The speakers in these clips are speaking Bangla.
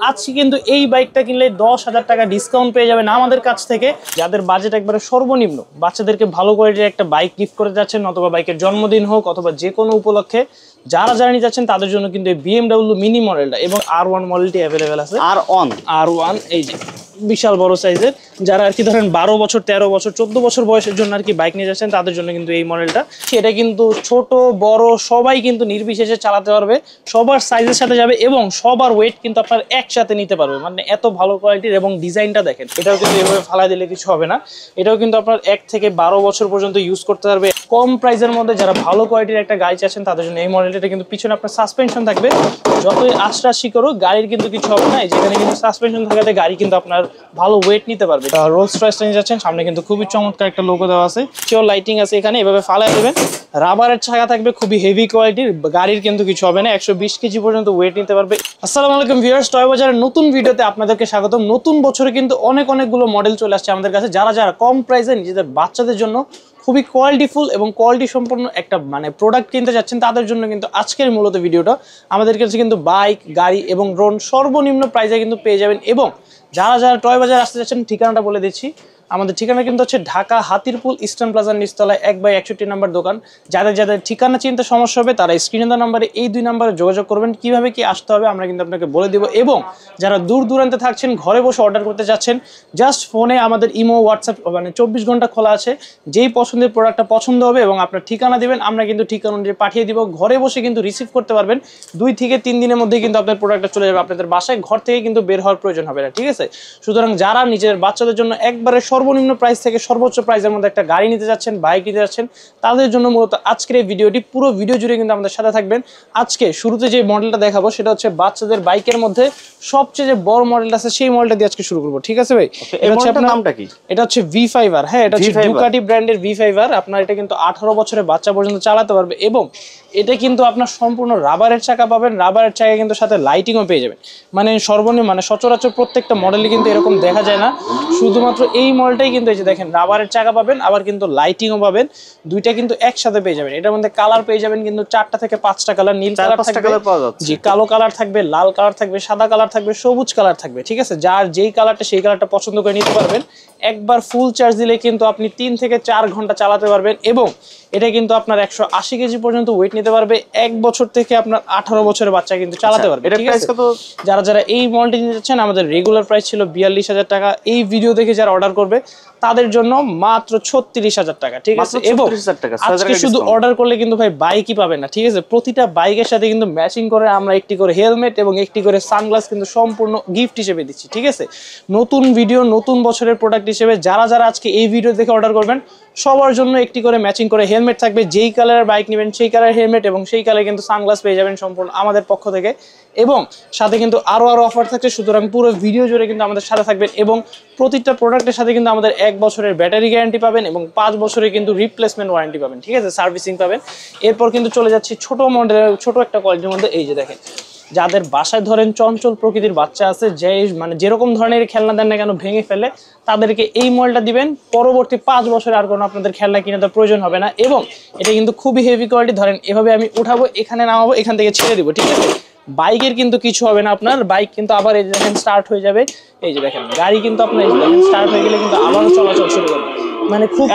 আজকে কিন্তু এই বাইকটা কিনলে 10,000 টাকা ডিসকাউন্ট পেয়ে যাবেন আমাদের কাছ থেকে। যাদের বাজেট একবারে সর্বনিম্ন, বাচ্চাদেরকে ভালো কোয়ালিটির একটা বাইক গিফট করে যাচ্ছেন, অথবা বাইকের জন্মদিন হোক অথবা যে কোনো উপলক্ষে যারা জার্নি যাচ্ছেন তাদের জন্য কিন্তু এই BMW মিনি মডেলটা এবং R1 মডেলটি অ্যাভেলেবেল আছে। R1 এই যে বিশাল বড় সাইজের, যারা আর কি ধরেন 12 বছর 13 বছর 14 বছর বয়সের জন্য আর কি বাইক নিয়ে যাচ্ছেন তাদের জন্য কিন্তু এই মডেলটা। সেটা কিন্তু ছোট বড় সবাই কিন্তু নির্বিশেষে চালাতে পারবে, সবার সাইজের সাথে যাবে এবং সবার ওয়েট কিন্তু আপনার একসাথে নিতে পারবে। মানে এত ভালো কোয়ালিটির এবং ডিজাইনটা দেখেন, এটাও কিন্তু এভাবে ফালা দিলে কিছু হবে না। এটাও কিন্তু আপনার 1 থেকে 12 বছর পর্যন্ত ইউজ করতে পারবে। কম প্রাইসের মধ্যে যারা ভালো কোয়ালিটির একটা গাড়ি চাচ্ছেন তাদের জন্য এই মডেলটা কিন্তু পিছনে আপনার সাসপেনশন থাকবে, যতই আশরাশি করুক গাড়ির কিন্তু কিছু হবে না। যেখানে কিন্তু সাসপেনশন থাকাতে গাড়ি কিন্তু আপনার ভালো ওয়েট নিতে পারবে। রোলস রয়েস নিয়ে যাচ্ছেন, সামনে কিন্তু খুবই চমৎকার একটা লোগো দেওয়া আছে, শিওর লাইটিং আছে এখানে, এভাবে ফালাই দেবেন। রাবারের চাকা থাকবে, খুবই হেভি কোয়ালিটির, গাড়ির কিন্তু কিছু হবে না, 120 কেজি পর্যন্ত ওয়েট নিতে পারবে। আসসালামু আলাইকুম ভিউয়ার্স, টয় বাজারের নতুন ভিডিওতে আপনাদেরকে স্বাগতম। নতুন বছরে কিন্তু অনেকগুলো মডেল চলে আসছে আমাদের কাছে। যারা কম প্রাইসে নিজেদের বাচ্চাদের জন্য খুবই কোয়ালিটিফুল এবং কোয়ালিটি সম্পন্ন একটা প্রোডাক্ট কিনতে যাচ্ছেন তাদের জন্য কিন্তু আজকের মূলত ভিডিওটা। আমাদের কাছে কিন্তু বাইক, গাড়ি এবং ড্রোন সর্বনিম্ন প্রাইসে কিন্তু পেয়ে যাবেন। এবং যারা টয় বাজার আসতে যাচ্ছেন ঠিকানাটা বলে দিচ্ছি। আমাদের ঠিকানা কিন্তু হচ্ছে ঢাকা হাতিরপুল ইস্টার্ন প্লাজার নিচতলায় 1/61 নম্বর দোকান। যাদের ঠিকানা চিনতে সমস্যা হবে তারা স্ক্রিনে দেওয়া নাম্বারে, এই 2 নাম্বারে যোগাযোগ করবেন। কিভাবে কি আসতে হবে আমরা কিন্তু আপনাকে বলে দিব। এবং যারা দূর দূরান্তে থাকছেন, ঘরে বসে অর্ডার করতে যাচ্ছেন, জাস্ট ফোনে আমাদের ইমো, হোয়াটসঅ্যাপ 24 ঘন্টা খোলা আছে। যেই পছন্দের প্রোডাক্টটা পছন্দ হবে এবং আপনার ঠিকানা দিবেন, আমরা কিন্তু ঠিকানা অনুযায়ী পাঠিয়ে দিব। ঘরে বসে কিন্তু রিসিভ করতে পারবেন। 2 থেকে 3 দিনের মধ্যেই কিন্তু আপনার প্রোডাক্টটা চলে যাবে আপনাদের বাসায়। ঘর থেকে কিন্তু বের হওয়ার প্রয়োজন হবে না, ঠিক আছে? সুতরাং যারা নিজের বাচ্চাদের জন্য একবারে সর্বনিম্ন প্রাইস থেকে সর্বোচ্চ প্রাইসের মধ্যে একটা গাড়ি নিতে যাচ্ছেন, বাইক নিতে যাচ্ছেন, তাদের জন্য মূলত আজকের এই ভিডিওটি। পুরো ভিডিও জুড়ে কিন্তু আমাদের সাথে থাকবেন। আজকে শুরুতে যে মডেলটা দেখাবো সেটা হচ্ছে বাচ্চাদের বাইকের মধ্যে সবচেয়ে যে বড় মডেলটা আছে সেই মডেলটা দিয়ে আজকে শুরু করব, ঠিক আছে ভাই? এটা হচ্ছে আপনার নামটা কি? এটা হচ্ছে V5R। হ্যাঁ, এটা হচ্ছে ডুকাটি ব্র্যান্ডের V5R। আপনার এটা কিন্তু 18 বছরের বাচ্চা পর্যন্ত চালাতে পারবে এবং এটা কিন্তু আপনার সম্পূর্ণ রাবারের চাকা পাবেন। রাবারের চাকা কিন্তু সাথে লাইটিংও পেয়ে যাবেন। সর্বনিম্ন সচরাচর প্রত্যেকটা মডেলই কিন্তু এরকম দেখা যায় না, শুধুমাত্র এই মডেলটাই কিন্তু এই যে দেখেন রাবারের চাকা পাবেন, আবার কিন্তু লাইটিংও পাবেন। দুইটা কিন্তু একসাথে পেয়ে যাবেন। এটার মধ্যে কালার পেয়ে যাবেন কিন্তু 4টা থেকে 5টা কালার। নীল কালার থাকবে, জি, কালো কালার থাকবে, লাল কালার থাকবে, সাদা কালার থাকবে, সবুজ কালার থাকবে, ঠিক আছে? যার যেই কালারটা সেই কালারটা পছন্দ করে নিতে পারবেন। একবার ফুল চার্জ দিলে কিন্তু আপনি 3 থেকে 4 ঘন্টা চালাতে পারবেন এবং এটা কিন্তু আপনার 180 কেজি পর্যন্ত ওয়েট নিতে পারবে। 1 বছর থেকে আপনার 18 বছরের বাচ্চা কিন্তু চালাতে পারবে। এটা প্রাইস কত? যারা এই মডেলটি নিতে যাচ্ছেন, আমাদের রেগুলার প্রাইস ছিল 42,000 টাকা। এই ভিডিও দেখে যারা অর্ডার করবে তাদের জন্য মাত্র 36,000 টাকা, ঠিক আছে? এবং আজকে শুধু অর্ডার করলে কিন্তু ভাই বাইকই পাবেন না, ঠিক আছে? প্রতিটা বাইকের সাথে কিন্তু ম্যাচিং করে আমরা একটি করে হেলমেট এবং একটি করে সানগ্লাস কিন্তু সম্পূর্ণ গিফট হিসেবে দিচ্ছি, ঠিক আছে? নতুন ভিডিও, নতুন বছরের প্রোডাক্ট হিসেবে যারা আজকে এই ভিডিও দেখে অর্ডার করবেন সবার জন্য একটি করে ম্যাচিং করে হেলমেট থাকবে। যেই কালারের বাইক নেবেন সেই কালারের হেলমেট এবং সেই কালারে কিন্তু সানগ্লাস পেয়ে যাবেন সম্পূর্ণ আমাদের পক্ষ থেকে। এবং সাথে কিন্তু আরো অফার থাকছে। সুতরাং পুরো ভিডিও জুড়ে কিন্তু আমাদের সাথে থাকবেন এবং প্রতিটা প্রোডাক্টের সাথে কিন্তু আমাদের 1 বছরের ব্যাটারি গ্যারান্টি পাবেন এবং 5 বছরের কিন্তু রিপ্লেসমেন্ট ওয়ারেন্টি পাবেন, ঠিক আছে? সার্ভিসিং পাবেন। এরপর কিন্তু চলে যাচ্ছি ছোট মডেলের, ছোট একটা কোয়ালিটির মধ্যে। এই যে দেখেন, যাদের বাসায় ধরেন চঞ্চল প্রকৃতির বাচ্চা আছে, যে যেরকম ধরনের খেলনা দেন না কেন ভেঙে ফেলে, তাদেরকে এই মডেলটা দিবেন। পরবর্তী 5 বছরে আর কোনো আপনাদের খেলনা কিনে দেওয়ার প্রয়োজন হবে না। এবং এটা কিন্তু খুবই হেভি কোয়ালিটি। ধরেন এভাবে আমি উঠাবো, এখানে নামাবো, এখান থেকে ছেড়ে দিব, ঠিক আছে? বাইকের কিন্তু কিছু হবে না আপনার। বাইক কিন্তু আবার এই যে দেখেন স্টার্ট হয়ে যাবে। এই যে দেখেন গাড়ি কিন্তু আপনার এই যে দেখেন স্টার্ট হয়ে গেলে কিন্তু আবারও চলাচল শুরু করবে। খুব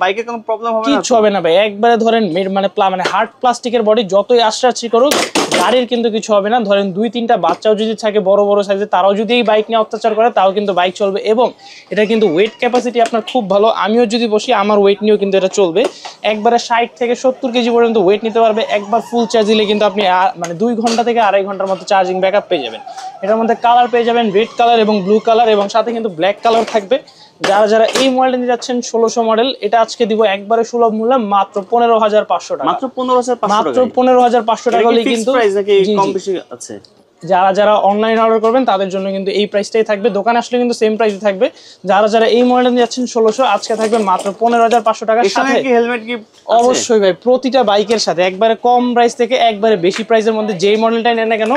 বাইকে কোনো প্রবলেম হবে না, কিছু হবে না ভাই। একবারে ধরেন হার্ড প্লাস্টিকের বডি, যতই আশ্রাচ্ছি করুক গাড়ির কিন্তু কিছু হবে না। ধরেন 2-3টা বাচ্চাও যদি থাকে বড় সাইজে, তারাও যদি এই বাইক নিয়ে অত্যাচার করে তাও কিন্তু বাইক চলবে। এবং এটা কিন্তু ওয়েট ক্যাপাসিটি আপনার খুব ভালো। আমিও যদি বসি আমার ওয়েট নিয়েও কিন্তু এটা চলবে। একবারে 60 থেকে 70 কেজি পর্যন্ত ওয়েট নিতে পারবে। একবার ফুল চার্জ দিলে কিন্তু আপনি 2 ঘন্টা থেকে 2.5 ঘন্টার মতো চার্জিং ব্যাকআপ পেয়ে যাবেন। এটার মধ্যে কালার পেয়ে যাবেন রেড কালার এবং ব্লু কালার এবং সাথে কিন্তু ব্ল্যাক কালার থাকবে। যারা এই মডেলটা নিয়ে যাচ্ছেন 1600 মডেল, এটা আজকে দিব একবারে সুলভ মূল্যে মাত্র 15,500 টাকা। মাত্র 15,500 টাকা হলেই কিন্তু কম বেশি আছে। যারা অনলাইন অর্ডার করবেন তাদের জন্য কিন্তু এই প্রাইসটাই থাকবে। দোকানে আসলে কিন্তু সেম প্রাইসই থাকবে। যারা এই মডেলটা নিয়ে যাচ্ছেন 1600, আজকে থাকবে মাত্র 15,500 টাকার সাথে হেলমেট গিফট। অবশ্যই ভাই, প্রতিটা বাইকের সাথে একবারে কম প্রাইস থেকে একবারে বেশি প্রাইসের মধ্যে যেই মডেলটাই নেন না কেন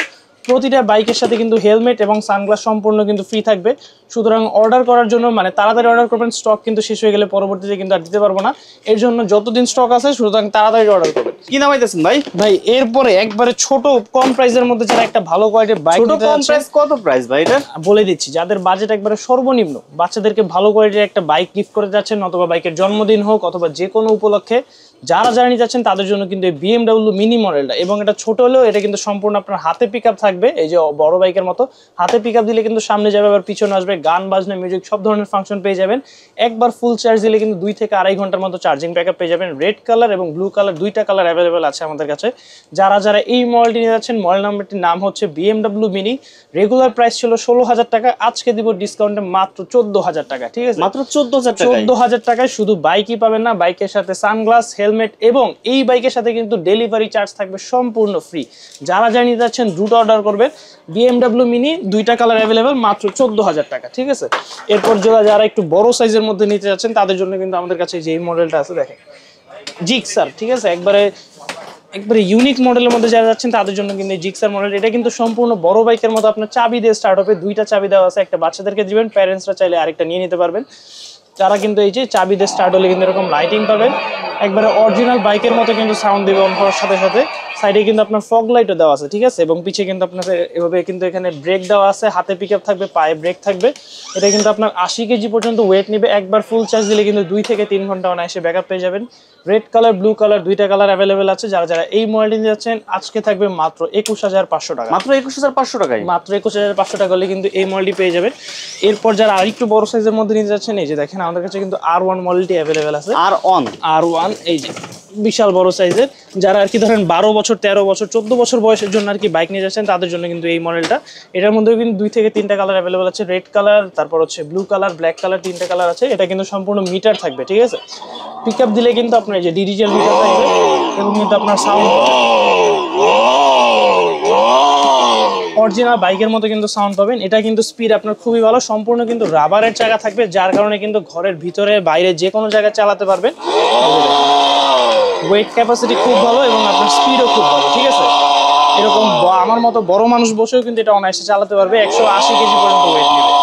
প্রতিটা বাইকের সাথে কিন্তু হেলমেট এবং সানগ্লাস সম্পূর্ণ কিন্তু ফ্রি থাকবে। সুতরাং অর্ডার করার জন্য মানে তাড়াতাড়ি অর্ডার করবেন, স্টক কিন্তু শেষ হয়ে গেলে পরবর্তীতে কিন্তু আর দিতে পারবো না। এর জন্য যতদিন স্টক আছে সুতরাং তাড়াতাড়ি অর্ডার করবেন। কি নামাইতেছেন ভাই? ভাই এরপরে একবারে ছোট কম প্রাইসের মধ্যে যারা একটা ভালো কোয়ালিটির বাইক ছোট কম প্রাইস, কত প্রাইস ভাই এটা? বলে দিচ্ছি, যাদের বাজেট একবারে সর্বনিম্ন, বাচ্চাদেরকে ভালো কোয়ালিটির একটা বাইক গিফট করে যাচ্ছেন, অথবা বাইকের জন্মদিন হোক অথবা যে কোনো উপলক্ষে যারা যারা নিতে যাচ্ছেন তাদের জন্য কিন্তু এই BMW মিনি মডেলটা, এবং এটা ছোট হলেও এটা কিন্তু সম্পূর্ণ আপনার হাতে পিক আপ থাকবে। এই যে বড় বাইকের মতো হাতে পিক আপ দিলে কিন্তু সামনে যাবে, আবার পিছনে আসবে, গান বাজনা মিউজিক সব ধরনের ফাংশন পেয়ে যাবেন। একবার ফুল চার্জ দিলে কিন্তু 2 থেকে আড়াই ঘন্টার মতো চার্জিং ব্যাকআপ পেয়ে যাবেন। রেড কালার এবং ব্লু কালার দুইটা কালার অ্যাভেলেবেল আছে আমাদের কাছে। যারা যারা এই মডেলটি নিয়ে যাচ্ছেন, মডেল নাম্বারটির নাম হচ্ছে BMW মিনি। রেগুলার প্রাইস ছিল 16,000 টাকা, আজকে দিব ডিসকাউন্টে মাত্র 14,000 টাকা। ঠিক আছে, মাত্র 14,000 টাকা। 14,000 টাকায় শুধু বাইকই পাবেন না, বাইকের সাথে সানগ্লাস, হেলমেট এবং এই বাইকের সাথে কিন্তু ডেলিভারি চার্জ থাকবে সম্পূর্ণ ফ্রি। যারা যারা নিতে যাচ্ছেন দ্রুত অর্ডার করবেন। BMW মিনি দুইটা কালার অ্যাভেলেবেল, মাত্র 14,000 টাকা। ঠিক আছে, এরপর যারা একটু বড় সাইজের মধ্যে নিতে যাচ্ছেন তাদের জন্য কিন্তু আমাদের কাছে যে এই মডেলটা আছে দেখেন, জিক্সার। ঠিক আছে, একবারে ইউনিক মডেলের মধ্যে যারা যাচ্ছেন তাদের জন্য কিন্তু এই জিক্সার মডেল। এটা কিন্তু সম্পূর্ণ বড় বাইকের মতো আপনার চাবি দিয়ে স্টার্ট হবে, দুইটা চাবি দেওয়া আছে, একটা বাচ্চাদেরকে দিবেন, প্যারেন্টসরা চাইলে আরেকটা নিয়ে নিতে পারবেন। যারা কিন্তু এই যে চাবি দিয়ে স্টার্ট হলে কিন্তু এরকম লাইটিং পাবেন, একবারে অরিজিনাল বাইকের মতো কিন্তু সাউন্ড দিবে অন করার সাথে সাথে। সাইডে কিন্তু আপনার ফগ লাইটও দেওয়া আছে। ঠিক আছে, এবং পিছে কিন্তু আপনার এভাবে কিন্তু এখানে ব্রেক দেওয়া আছে, হাতে পিক আপ থাকবে, পায়ে ব্রেক থাকবে। এটা কিন্তু আপনার 80 কেজি পর্যন্ত ওয়েট নেবে। একবার ফুল চার্জ দিলে কিন্তু 2 থেকে 3 ঘন্টা অনায়াসে ব্যাকআপ পেয়ে যাবেন। রেড কালার ব্লু কালার দুইটা কালার অ্যাভেলেবেল আছে। যারা যারা এই মডেলটি নিয়ে যাচ্ছেন আজকে থাকবে মাত্র 21,500 টাকা। মাত্র 21,500 টাকায়, মাত্র 21,500 টাকা হলে কিন্তু এই মডেলটি পেয়ে যাবেন। এরপর যারা আরেকটু বড় সাইজের মধ্যে নিতে যাচ্ছেন, এই যে দেখেন আমাদের কাছে কিন্তু R1 মডেলটি অ্যাভেলেবেল আছে। R1 এই যে বিশাল বড় সাইজের, যারা আর কি ধরেন 12 বছর 13 বছর 14 বছর বয়সের জন্য আর কি বাইক নিয়ে যাচ্ছেন তাদের জন্য কিন্তু এই মডেলটা। এটার মধ্যে কিন্তু 2 থেকে 3টা কালার অ্যাভেলেবেল আছে, রেড কালার, তারপর হচ্ছে ব্লু কালার, ব্ল্যাক কালার, 3টা কালার আছে। এটা কিন্তু সম্পূর্ণ মিটার থাকবে। ঠিক আছে, পিক আপ দিলে কিন্তু আপনার এই যে ডিজিটাল মিটার থাকবে, এবং কিন্তু আপনার সাউন্ড অরিজিনাল বাইকের মতো কিন্তু সাউন্ড পাবেন। এটা কিন্তু স্পিড আপনার খুবই ভালো, সম্পূর্ণ কিন্তু রাবারের চাকা থাকবে, যার কারণে কিন্তু ঘরের ভিতরে বাইরে যে কোনো জায়গায় চালাতে পারবেন। ওয়েট ক্যাপাসিটি খুব ভালো এবং আপনার স্পিডও খুব ভালো। ঠিক আছে, এরকম আমার মতো বড় মানুষ বসেও কিন্তু এটা অনায়াসে চালাতে পারবে, 180 কেজি পর্যন্ত ওয়েট নেবে।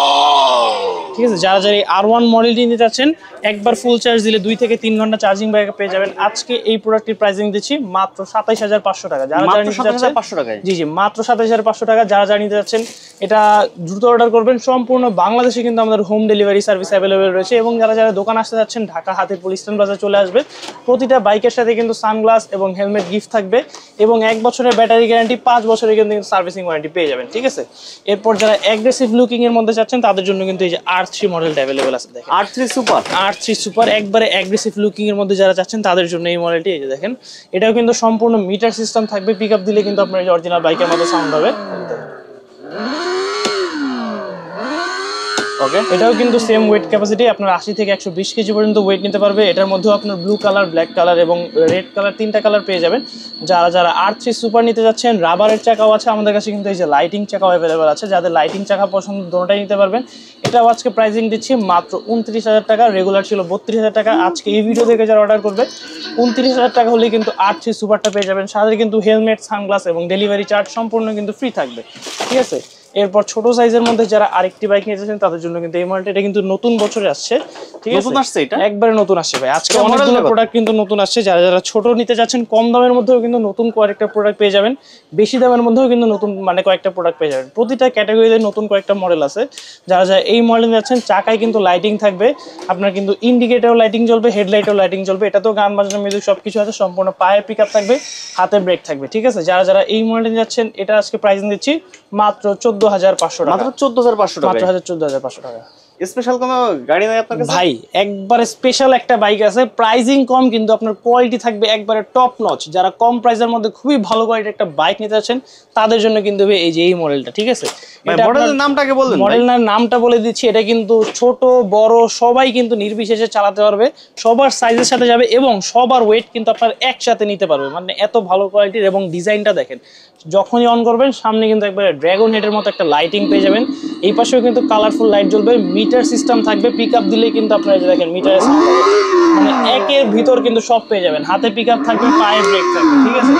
ঠিক আছে, যারা যারা এই R1 মডেলটি নিতে চাচ্ছেন একবার ফুল চার্জ দিলে 2 থেকে 3 ঘন্টা চার্জিং ব্যাকআপ পেয়ে যাবেন। আজকে এই প্রোডাক্টটির প্রাইসিং দিচ্ছি মাত্র 27,500 টাকা। যারা যারা নিতে যাচ্ছেন 27,500 টাকায়, জি মাত্র 27,500 টাকা। যারা যারা নিতে যাচ্ছেন এটা দ্রুত অর্ডার করবেন। সম্পূর্ণ বাংলাদেশে কিন্তু আমাদের হোম ডেলিভারি সার্ভিস অ্যাভেলেবেল রয়েছে, এবং যারা যারা দোকান আসতে যাচ্ছেন ঢাকা হাতিরপুল ইস্টার্ন প্লাজা চলে আসবে। প্রতিটা বাইকের সাথে কিন্তু সানগ্লাস এবং হেলমেট গিফট থাকবে, এবং 1 বছরের ব্যাটারি গ্যারান্টি, 5 বছরের কিন্তু সার্ভিসিং ওয়ারেন্টি পেয়ে যাবেন। ঠিক আছে, এরপর যারা অ্যাগ্রেসিভ লুকিং এর মধ্যে যাচ্ছেন তাদের জন্য কিন্তু এই যে R3 মডেলটা অ্যাভেলেবেল আছে। দেখেন R3 সুপার একবারে অ্যাগ্রেসিভ লুকিং এর মধ্যে যারা চাচ্ছেন তাদের জন্য এই মডেলটি। এই যে দেখেন, এটাও কিন্তু সম্পূর্ণ মিটার সিস্টেম থাকবে, পিক আপ দিলে কিন্তু আপনার অরিজিনাল বাইকের মতো সাউন্ড হবে। ওকে, এটাও কিন্তু সেম ওয়েট ক্যাপাসিটি, আপনার 80 থেকে 120 কেজি পর্যন্ত ওয়েট নিতে পারবে। এটার মধ্যেও আপনার ব্লু কালার, ব্ল্যাক কালার এবং রেড কালার 3টা কালার পেয়ে যাবেন। যারা যারা R3 সুপার নিতে যাচ্ছেন, রাবারের চাকাও আছে আমাদের কাছে, কিন্তু এই যে লাইটিং চাকাও অ্যাভেলেবেল আছে। যাদের লাইটিং চাকা পছন্দ দুটোটাই নিতে পারবেন। এটাও আজকে প্রাইসিং দিচ্ছি মাত্র 29,000 টাকা, রেগুলার ছিল 32,000 টাকা। আজকে এই ভিডিও থেকে যারা অর্ডার করবে 29,000 টাকা হলে কিন্তু R3 সুপারটা পেয়ে যাবেন। সাথে কিন্তু হেলমেট, সানগ্লাস এবং ডেলিভারি চার্জ সম্পূর্ণ কিন্তু ফ্রি থাকবে। ঠিক আছে, এরপর ছোট সাইজের মধ্যে যারা আরেকটি বাইক নিয়ে যাচ্ছেন তাদের জন্য কিন্তু এই মডেলটা, এটা কিন্তু নতুন বছরে আসছে। ঠিক আছে, নতুন আসছে, এটা একবারে নতুন আসছে ভাই। আজকে অনেকগুলো প্রোডাক্ট কিন্তু নতুন আসছে। যারা যারা ছোট নিতে যাচ্ছেন কম দামের মধ্যেও কিন্তু নতুন কয়েকটা প্রোডাক্ট পেয়ে যাবেন, বেশি দামের মধ্যেও কিন্তু নতুন মানে কয়েকটা প্রোডাক্ট পেয়ে যাবেন। প্রতিটা ক্যাটাগরিতে নতুন কয়েকটা মডেল আছে। যারা যারা এই মডেল নিয়ে যাচ্ছেন, চাকায় কিন্তু লাইটিং থাকবে, আপনার কিন্তু ইন্ডিকেটরও লাইটিং জ্বলবে, হেডলাইটও লাইটিং জ্বলবে। এটা তো গান বাজনা মিউজিক সবকিছু আছে, সম্পূর্ণ পায়ে পিক আপ থাকবে, হাতে ব্রেক থাকবে। ঠিক আছে, যারা যারা এই মডেল নিয়ে যাচ্ছেন এটা আজকে প্রাইসিং দিচ্ছি মাত্র 14,500 টাকা। 14,500 টাকা, মাত্র 14,500 টাকা। স্পেশাল কোনো গাড়ি নাই আপনার কাছে ভাই? একবারে স্পেশাল একটা বাইক আছে, প্রাইসিং কম কিন্তু আপনার কোয়ালিটি থাকবে একবারে টপ নচ। যারা কম প্রাইসের মধ্যে খুবই ভালো কোয়ালিটির একটা বাইক নিতে যাচ্ছেন তাদের জন্য কিন্তু এই যে এই মডেলটা। ঠিক আছে, মডেলের নামটাকে বলবেন? মডেলের নামটা বলে দিচ্ছি। এটা কিন্তু ছোট বড় সবাই কিন্তু নির্বিশেষে চালাতে পারবে, সবার সাইজের সাথে যাবে, এবং সবার ওয়েট কিন্তু আপনার একসাথে নিতে পারবে। মানে এত ভালো কোয়ালিটির, এবং ডিজাইনটা দেখেন, যখনই অন করবেন সামনে কিন্তু একবারে ড্রাগন হেডের মতো একটা লাইটিং পেয়ে যাবেন। এই পাশেও কিন্তু কালারফুল লাইট জ্বলবে, মিটার সিস্টেম থাকবে, পিক আপ দিলে কিন্তু আপনারা যে দেখেন মিটারে সাউন্ড হবে, মানে একের ভিতর কিন্তু সব পেয়ে যাবেন। হাতে পিক আপ থাকবে, পায়ে ব্রেক থাকবে। ঠিক আছে,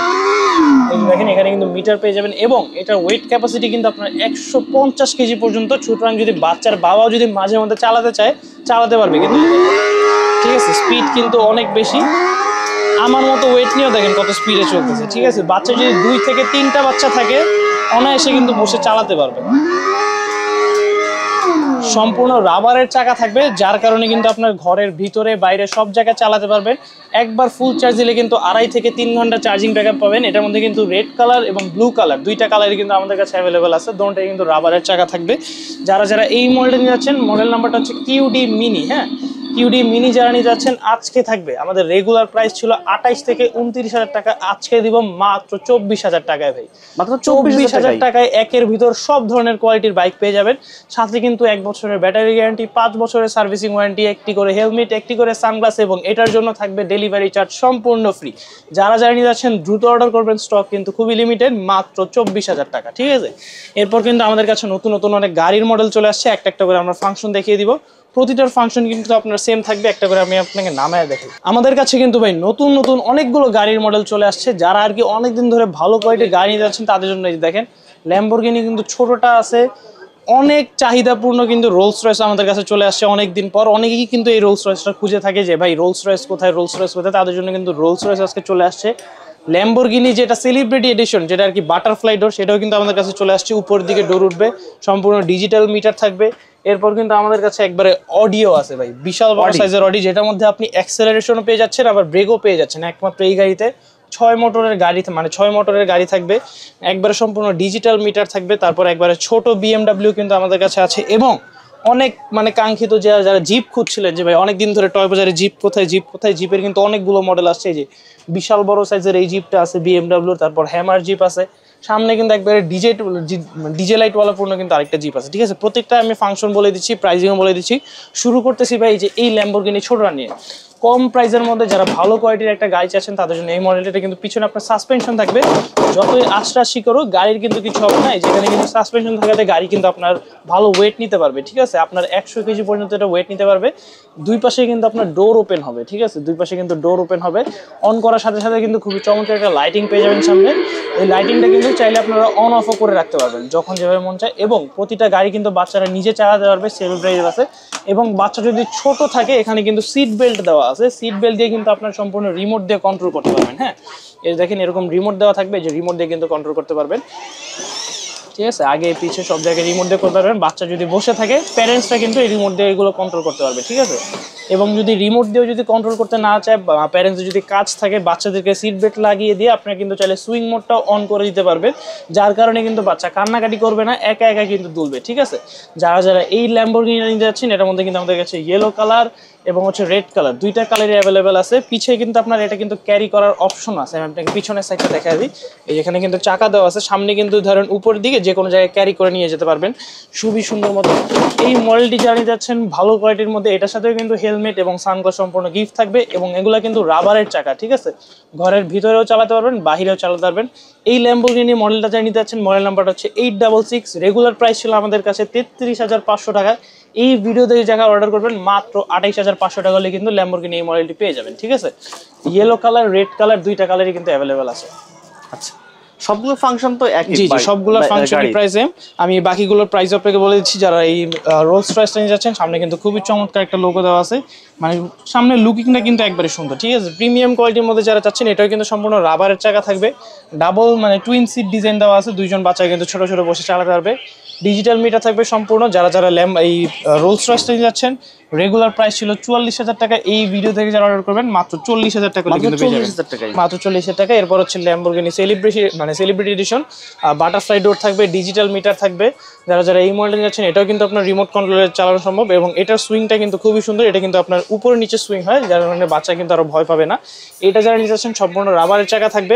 এই যে দেখেন এখানে কিন্তু মিটার পেয়ে যাবেন এবং এটার ওয়েট ক্যাপাসিটি কিন্তু আপনার 150 কেজি পর্যন্ত। সুতরাং যদি বাচ্চার বাবাও যদি মাঝে মধ্যে চালাতে চায় চালাতে পারবে কিন্তু, ঠিক আছে। স্পিড কিন্তু অনেক বেশি, আমার মতো ওয়েট নিয়েও দেখেন কত স্পিডে চলতেছে, ঠিক আছে। বাচ্চা যদি 2 থেকে 3টা বাচ্চা থাকে অনায়াসে কিন্তু বসে চালাতে পারবে। সম্পূর্ণ রাবারের চাকা থাকবে, যার কারণে কিন্তু আপনার ঘরের ভিতরে বাইরে সব জায়গায় চালাতে পারবেন। একবার ফুল চার্জ দিলে কিন্তু 2.5 থেকে 3 ঘন্টা চার্জিং ব্যাকআপ পাবেন। এটার মধ্যে কিন্তু রেড কালার এবং ব্লু কালার দুইটা কালারই কিন্তু আমাদের কাছে অ্যাভেলেবেল আছে। দুটোটাই কিন্তু রাবারের চাকা থাকবে। যারা যারা এই মডেলটা নিয়ে যাচ্ছেন, মডেল নাম্বারটা হচ্ছে কিউডি মিনি। হ্যাঁ, কিউডি মিনি যারা নিয়ে যাচ্ছেন আজকে থাকবে, আমাদের রেগুলার প্রাইস ছিল 28 থেকে 29,000 টাকা, আজকে দিব মাত্র 24,000 টাকায় ভাই। মাত্র 24,000 টাকায় একের ভিতর সব ধরনের কোয়ালিটির বাইক পেয়ে যাবেন। সাথে কিন্তু 1 বছরের ব্যাটারি গ্যারান্টি, 5 বছরের সার্ভিসিং ওয়ারেন্টি, একটি করে হেলমেট, একটি করে সানগ্লাস এবং এটার জন্য থাকবে ডেলিভারি চার্জ সম্পূর্ণ ফ্রি। যারা যারা নিয়ে যাচ্ছেন দ্রুত অর্ডার করবেন, স্টক কিন্তু খুবই লিমিটেড, মাত্র 24,000 টাকা, ঠিক আছে। এরপর কিন্তু আমাদের কাছে নতুন নতুন অনেক গাড়ির মডেল চলে আসছে, একটা একটা করে আমরা ফাংশন দেখিয়ে দিব। প্রতিটার ফাংশন কিন্তু আপনার সেম থাকবে, একটা করে আমি আপনাকে নামায় দেখাই। আমাদের কাছে কিন্তু ভাই নতুন নতুন অনেকগুলো গাড়ির মডেল চলে আসছে। যারা আর কি অনেকদিন ধরে ভালো কোয়ালিটির গাড়ি নিতে যাচ্ছেন তাদের জন্য এই দেখেন ল্যাম্বরগিনি কিন্তু ছোটটা আছে, অনেক চাহিদাপূর্ণ কিন্তু রোলস রয়েস আমাদের কাছে চলে আসছে অনেকদিন পর। অনেকেই কিন্তু এই রোলস রয়েসটা খুঁজে থাকে যে ভাই রোলস রয়েস কোথায়, রোলস রয়েস কোথায়, তাদের জন্য কিন্তু রোলস রয়েস আজকে চলে আসছে। ল্যাম্বরগিনি যেটা সেলিব্রিটি এডিশন, যেটা আর কি বাটারফ্লাই ডোর, সেটাও কিন্তু আমাদের কাছে চলে আসছে। উপর দিকে ডোর উঠবে, সম্পূর্ণ ডিজিটাল মিটার থাকবে। এরপর কিন্তু আমাদের কাছে একবারে অডিও আছে ভাই, বিশাল বড় সাইজের অডি, যেটার মধ্যে আপনি অ্যাক্সেলারেশনও পেয়ে যাচ্ছেন আবার ব্রেকও পেয়ে যাচ্ছেন। একমাত্র এই গাড়িতে 6 মোটরের গাড়ি, মানে 6 মোটরের গাড়ি থাকবে, একবারে সম্পূর্ণ ডিজিটাল মিটার থাকবে। তারপর একবারে ছোট BMW কিন্তু আমাদের কাছে আছে এবং অনেক মানে কাঙ্ক্ষিত যারা জিপ খুঁজছিলেন যে ভাই অনেকদিন ধরে টয় বাজারে জিপ কোথায়, জিপ কোথায়, জিপের কিন্তু অনেকগুলো মডেল আসছে। এই যে বিশাল বড় সাইজের এই জিপটা আছে BMW, তারপর হ্যামার জিপ আছে, সামনে কিন্তু একবারে ডিজে লাইটওয়ালা পূর্ণ কিন্তু আরেকটা জিপ আছে, ঠিক আছে। প্রত্যেকটা আমি ফাংশন বলে দিচ্ছি, প্রাইজিংও বলে দিচ্ছি। শুরু করতেছি ভাই যে এই ল্যাম্বরগিনি ছোটরা নিয়ে। কম প্রাইসের মধ্যে যারা ভালো কোয়ালিটির একটা গাড়ি চাচ্ছেন তাদের জন্য এই মডেলটা কিন্তু পিছনে আপনার সাসপেনশন থাকবে, যতই আশরাশি করুক গাড়ির কিন্তু কিছু হবে না। যেখানে কিন্তু সাসপেনশন থাকাতে গাড়ি কিন্তু আপনার ভালো ওয়েট নিতে পারবে, ঠিক আছে। আপনার 100 কেজি পর্যন্ত এটা ওয়েট নিতে পারবে। দুই পাশে কিন্তু আপনার ডোর ওপেন হবে, ঠিক আছে, দুই পাশে কিন্তু ডোর ওপেন হবে। অন করার সাথে সাথে কিন্তু খুবই চমৎকার একটা লাইটিং পেয়ে যাবেন সামনে। এই লাইটিংটা কিন্তু চাইলে আপনারা অন অফও করে রাখতে পারবেন যখন যেভাবে মন চায়। এবং প্রতিটা গাড়ি কিন্তু বাচ্চারা নিজে চালাতে পারবে, সেলফ ড্রাইভ আছে। এবং বাচ্চা যদি ছোট থাকে এখানে কিন্তু সিট বেল্ট দেওয়া আছে, সিট বেল্ট দিয়ে কিন্তু আপনার সম্পূর্ণ রিমোট দিয়ে কন্ট্রোল করতে পারবেন। হ্যাঁ, এই দেখেন এরকম রিমোট দেওয়া থাকবে, যে রিমোট দিয়ে কিন্তু কন্ট্রোল করতে পারবেন, ঠিক আছে। আগে পিছে সব জায়গায় রিমোট দিয়ে করতে পারবেন। বাচ্চা যদি বসে থাকে প্যারেন্টসরা কিন্তু এই রিমোট দিয়ে এগুলো কন্ট্রোল করতে পারবে, ঠিক আছে। এবং যদি রিমোট দিয়েও যদি কন্ট্রোল করতে না চায়, প্যারেন্টসের যদি কাজ থাকে, বাচ্চাদেরকে সিট বেল্ট লাগিয়ে দিয়ে আপনারা কিন্তু চাইলে সুইং মোডটাও অন করে দিতে পারবেন, যার কারণে কিন্তু বাচ্চা কান্নাকাটি করবে না, একা একা কিন্তু দুলবে, ঠিক আছে। যারা যারা এই ল্যাম্বরগিনি নিতে যাচ্ছেন, এটার মধ্যে কিন্তু আমাদের কাছে ইয়েলো কালার এবং হচ্ছে রেড কালার দুইটা কালারই অ্যাভেলেবেল আছে। পিছে কিন্তু আপনার এটা কিন্তু ক্যারি করার অপশন আছে, আমি আপনাকে পিছনের সাইডটা দেখা দিই। এই যেখানে কিন্তু চাকা দেওয়া আছে, সামনে কিন্তু ধরেন উপর দিকে যে কোনো জায়গায় ক্যারি করে নিয়ে যেতে পারবেন খুবই সুন্দর মতো। এই মডেলটি জানিয়ে যাচ্ছেন ভালো কোয়ালিটির মধ্যে, এটার সাথেও কিন্তু হেলমেট এবং সানগ্লাস সম্পূর্ণ গিফট থাকবে। এবং এগুলা কিন্তু রাবারের চাকা, ঠিক আছে, ঘরের ভিতরেও চালাতে পারবেন, বাহিরেও চালাতে পারবেন। এই ল্যাম্বরগিনি মডেলটা জানিয়ে যাচ্ছেন, মডেল নাম্বারটা হচ্ছে 866। রেগুলার প্রাইস ছিল আমাদের কাছে 33,500 টাকা। এই ভিডিও থেকে জায়গা অর্ডার করবেন মাত্র 28,500 টাকা হলে কিন্তু ল্যাম্বরগিনি এই মডেলটি পেয়ে যাবেন, ঠিক আছে। ইয়েলো কালার, রেড কালার দুইটা কালারই কিন্তু অ্যাভেলেবেল আছে। আচ্ছা, সবগুলো ফাংশন তো একই? জি জি, সবগুলো ফাংশনের প্রাইস সেম। আমি বাকিগুলোর প্রাইস আপনাকে বলে দিচ্ছি। যারা এই রোলস রয়েসটা নিয়ে যাচ্ছেন, সামনে কিন্তু খুবই চমৎকার একটা লোগো দেওয়া আছে, মানে সামনে লুকিংটা কিন্তু একবারে সুন্দর, ঠিক আছে। প্রিমিয়াম কোয়ালিটির মধ্যে যারা চাচ্ছেন, এটাও কিন্তু সম্পূর্ণ রাবারের চাকা থাকবে, ডাবল মানে টুইন সিট ডিজাইন দেওয়া আছে, দুইজন বাচ্চা কিন্তু ছোট ছোট বসে চালাতে পারবে। ডিজিটাল মিটার থাকবে সম্পূর্ণ। যারা যারা এই রোলস রয়েসটা নিয়ে যাচ্ছেন, রেগুলার প্রাইস ছিল 44,000 টাকা। এই ভিডিও থেকে যারা অর্ডার করবেন মাত্র 40,000 টাকা কিন্তু পেয়ে যাবেন, মাত্র 40,000 টাকা। এরপর হচ্ছে Lamborghini celebrity edition, butterfly door থাকবে, ডিজিটাল মিটার থাকবে। যারা যারা এই মডেল যাচ্ছেন, এটাও কিন্তু আপনার রিমোট কন্ট্রোলে চালানো সম্ভব। এবং এটার সুইংটা কিন্তু খুবই সুন্দর, এটা কিন্তু আপনার উপরে নিচে সুইং হয়, যার কারণে বাচ্চা কিন্তু আরো ভয় পাবে না। এটা যারা নিয়ে যাচ্ছেন সম্পূর্ণ রাবারের চাকা থাকবে।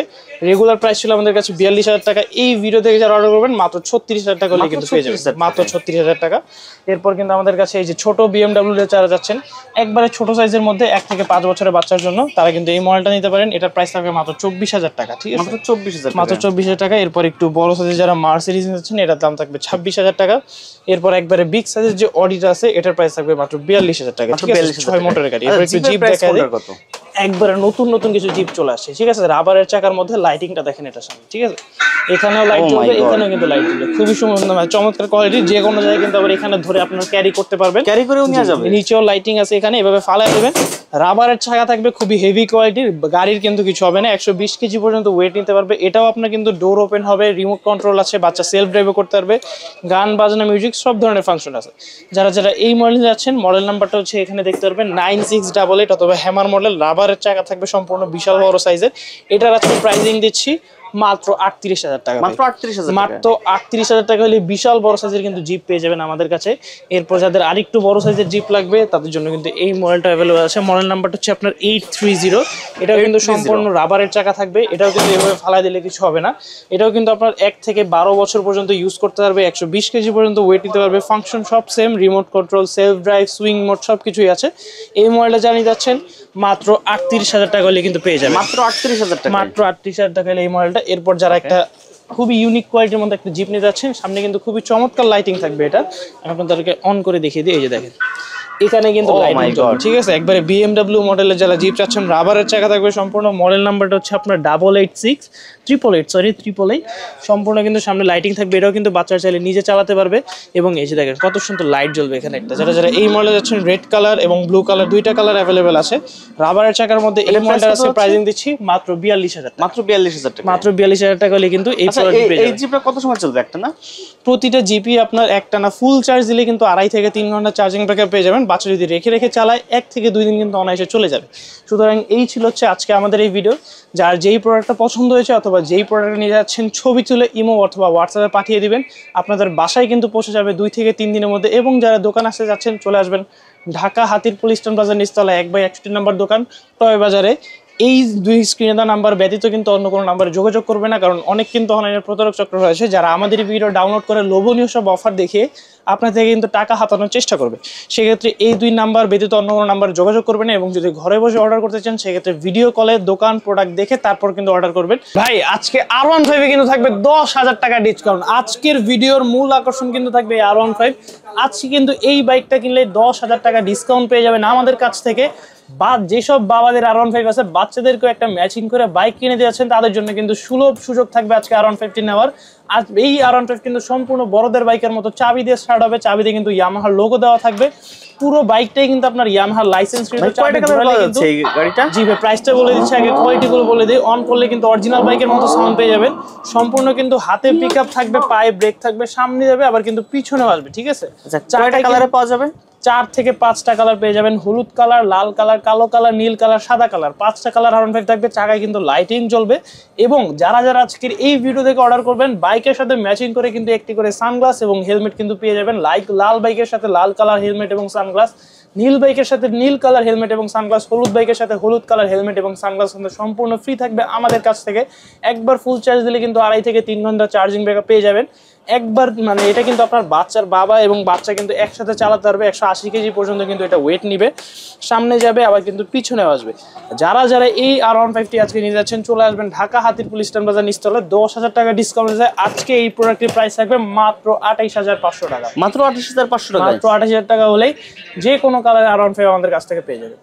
রেগুলার প্রাইস ছিল আমাদের কাছে 42,000 টাকা। এই ভিডিও থেকে যারা অর্ডার করবেন মাত্র 36,000 টাকা হলে কিন্তু পেয়ে যাবেন, মাত্র 36,000 টাকা। এরপর কিন্তু আমাদের কাছে এই যে ছোট BMW যারা যাচ্ছেন একবারে ছোট সাইজের মধ্যে 1 থেকে 5 বছরের বাচ্চার জন্য, তারা কিন্তু এই মডেলটা নিতে পারেন। এটার প্রাইস থাকবে মাত্র 24,000 টাকা, ঠিক আছে, মাত্র 24,000 টাকা। এরপর একটু বড় সাইজের যারা মার্সিডিজ নিচ্ছেন, এটার দাম থাকবে 26,000 টাকা। এরপর একবারে বিগ সাইজের যে অডিটা আছে, এটার প্রাইস থাকবে মাত্র 42,000 টাকা, ঠিক আছে, 6 মোটরের গাড়ি। এরপর একটু জিপ দেখা যায়, একবারে নতুন নতুন কিছু জিপ চলে আসছে, ঠিক আছে। রাবারের চাকার মধ্যে লাইটিংটা দেখেন এটা সামনে, ঠিক আছে। এখানেও লাইট জ্বলবে, এখানেও কিন্তু লাইট জ্বলবে, খুবই সুন্দর চমৎকার কোয়ালিটি। যে কোনো জায়গায় কিন্তু আবার এখানে ধরে আপনারা ক্যারি করতে পারবেন, ক্যারি করেও নেওয়া যাবে। নিচেও লাইটিং আছে, এখানে এভাবে ফালায় দেবেন। রাবারের চাকা থাকবে, খুবই হেভি কোয়ালিটির, গাড়ির কিন্তু কিছু হবে না, 120 কেজি পর্যন্ত ওয়েট নিতে পারবে। এটাও আপনার কিন্তু ডোর ওপেন হবে, রিমোট কন্ট্রোল আছে, বাচ্চা সেলফ ড্রাইভও করতে পারবে, গান বাজনা মিউজিক সব ধরনের ফাংশন আছে। যারা যারা এই মডেল যাচ্ছেন, মডেল নাম্বারটা হচ্ছে এখানে দেখতে পারবেন 9688 অথবা হ্যামার মডেল। রাবারের চাকা থাকবে সম্পূর্ণ বিশাল বড় সাইজের। এটার আজকে প্রাইসিং দিচ্ছি মাত্র 38,000 টাকা, মাত্র 38,000, মাত্র 38,000 টাকা হলে বিশাল বড় সাইজের কিন্তু জিপ পেয়ে যাবেন আমাদের কাছে। এরপর যাদের আরেকটু বড় সাইজের জিপ লাগবে তাদের জন্য কিন্তু এই মডেলটা অ্যাভেলেবল আছে। মডেল নাম্বারটা হচ্ছে আপনার 830। এটাও কিন্তু সম্পূর্ণ রাবারের চাকা থাকবে, এটাও কিন্তু এভাবে ফালা দিলে কিছু হবে না। এটাও কিন্তু আপনার 1 থেকে 12 বছর পর্যন্ত ইউজ করতে পারবে, 120 কেজি পর্যন্ত ওয়েট নিতে পারবে, ফাংশন সব same, remote control, self drive, swing mode সব কিছুই আছে। এই মডেলটা জানিয়ে যাচ্ছেন মাত্র 38,000 টাকা হলে কিন্তু পেয়ে যাবেন, মাত্র 38,000 টাকা, মাত্র 38,000 টাকা হলে এই মডেলটা। এরপর যারা একটা খুবই ইউনিক কোয়ালিটির মধ্যে একটা জিপ নিতে যাচ্ছেন, সামনে কিন্তু খুবই চমৎকার লাইটিং থাকবে। এটা আমি আপনাদেরকে অন করে দেখিয়ে দিই, এই যে দেখেন এখানে কিন্তু লাইটিং জ্বলবে, ঠিক আছে। একবারে BMW মডেলের যারা জিপ চাচ্ছেন, রাবারের চাকা থাকবে সম্পূর্ণ। মডেল নাম্বারটা হচ্ছে আপনার 888 সম্পূর্ণ কিন্তু সামনে লাইটিং থাকবে। এটাও কিন্তু বাচ্চারা চাইলে নিজে চালাতে পারবে। এবং এই যে দেখেন কত সুন্দর লাইট জ্বলবে এখানে একটা। যারা যারা এই মডেলে যাচ্ছেন, রেড কালার এবং ব্লু কালার দুইটা কালার অ্যাভেলেবেল আছে রাবারের চাকার মধ্যে। এই মডেলটা আছে প্রাইসিং দিচ্ছি মাত্র 42,000 টাকা, মাত্র 42,000 টাকা, মাত্র 42,000 টাকা হলে কিন্তু এই এই জিপটা কত সময় চলবে একটা না? প্রতিটা জিপি আপনার একটা না ফুল চার্জ দিলে কিন্তু 2.5 থেকে 3 ঘন্টা চার্জিং ব্যাকআপ পেয়ে যাবেন। বাচ্চা যদি রেখে রেখে চালায় 1 থেকে 2 দিন কিন্তু অনায়াসে চলে যাবে। সুতরাং এই ছিল হচ্ছে আজকে আমাদের এই ভিডিও। যার যেই প্রোডাক্টটা পছন্দ হয়েছে অথবা যেই প্রোডাক্টটা নিয়ে যাচ্ছেন, ছবি তুলে ইমো অথবা হোয়াটসঅ্যাপে পাঠিয়ে দিবেন, আপনাদের বাসায় কিন্তু পৌঁছে যাবে 2 থেকে 3 দিনের মধ্যে। এবং যারা দোকান আসতে যাচ্ছেন, চলে আসবেন ঢাকা হাতিরপুল ইস্টার্ন বাজার নিচতলা 1/61 নম্বর দোকান, টয় বাজারে। এই 2 স্ক্রিনে দেওয়া নাম্বার ব্যতীত কিন্তু অন্য কোনো নাম্বারে যোগাযোগ করবে না, কারণ অনেক কিন্তু অনলাইনে প্রতারক চক্র রয়েছে যারা আমাদের ভিডিও ডাউনলোড করে লোভনীয় সব অফার দেখিয়ে আপনার থেকে কিন্তু টাকা হাতানোর চেষ্টা করবে। সেক্ষেত্রে এই 2 নাম্বার ব্যতীত অন্য কোনো নাম্বারে যোগাযোগ করবে না। এবং যদি ঘরে বসে অর্ডার করতে চান, সেক্ষেত্রে ভিডিও কলে দোকান প্রোডাক্ট দেখে তারপর কিন্তু অর্ডার করবেন। ভাই আজকে R15 কিন্তু থাকবে 10,000 টাকা ডিসকাউন্ট। আজকের ভিডিওর মূল আকর্ষণ কিন্তু থাকবে R15। আজকে কিন্তু এই বাইকটা কিনলে 10,000 টাকা ডিসকাউন্ট পেয়ে যাবেন আমাদের কাছ থেকে। বা যেসব বাবাদের R15 আছে, বাচ্চাদেরকেও একটা ম্যাচিং করে বাইক কিনে দিয়েছেন, তাদের জন্য কিন্তু সুলভ সুযোগ থাকবে আজকে R15 নেওয়ার। আজ এই R15 কিন্তু সম্পূর্ণ বড়দের বাইকের মতো চাবি দিয়ে স্টার্ট হবে, চাবিতে কিন্তু ইয়ামাহার লোগো দেওয়া থাকবে। পুরো বাইকটাই কিন্তু আপনার ইয়ামাহার লাইসেন্স গাড়িটা। জি ভাই, প্রাইসটা বলে দিচ্ছি, আগে কোয়ালিটি গুলো বলে দিই। অন করলে কিন্তু অরিজিনাল বাইকের মতো সাউন্ড পেয়ে যাবেন। সম্পূর্ণ কিন্তু হাতে পিকআপ থাকবে, পায়ে ব্রেক থাকবে, সামনে যাবে আবার কিন্তু পিছনেও আসবে, ঠিক আছে। চারটা কালারে পাওয়া যাবে, 4 থেকে 5টা কালার পেয়ে যাবেন, হলুদ কালার, লাল কালার, কালো কালার, নীল কালার, সাদা কালার, 5টা কালার R15 থাকবে। চাকায় কিন্তু লাইটিং জ্বলবে। এবং যারা যারা আজকের এই ভিডিও থেকে অর্ডার করবেন, বাইকের সাথে ম্যাচিং করে কিন্তু একটি করে সানগ্লাস এবং হেলমেট কিন্তু পেয়ে যাবেন। লাল বাইকের সাথে লাল কালার হেলমেট এবং সানগ্লাস, নীল বাইকের সাথে নীল কালার হেলমেট এবং সানগ্লাস, হলুদ বাইকের সাথে হলুদ কালার হেলমেট এবং সানগ্লাস কিন্তু সম্পূর্ণ ফ্রি থাকবে আমাদের কাছ থেকে। একবার ফুল চার্জ দিলে কিন্তু 2.5 থেকে 3 ঘন্টা চার্জিং ব্যাকআপ পেয়ে যাবেন। একবার মানে এটা কিন্তু আপনার বাচ্চার বাবা এবং বাচ্চা কিন্তু একসাথে চালাতে পারবে। 180 কেজি পর্যন্ত কিন্তু এটা ওয়েট নিবে, সামনে যাবে আবার কিন্তু পিছনেও আসবে। যারা যারা এই R15 আজকে নিয়ে যাচ্ছেন, চলে আসবেন ঢাকা হাতিরপুল ইস্টার্ন বাজার নিচতলা, 10,000 টাকা ডিসকাউন্ট আছে। আজকে এই প্রোডাক্টের প্রাইস থাকবে মাত্র 28,500 টাকা, মাত্র 28,500 টাকা। মাত্র 28,000 টাকা হলেই যে কোনো কালার R15 আমাদের কাছ থেকে পেয়ে যাবে।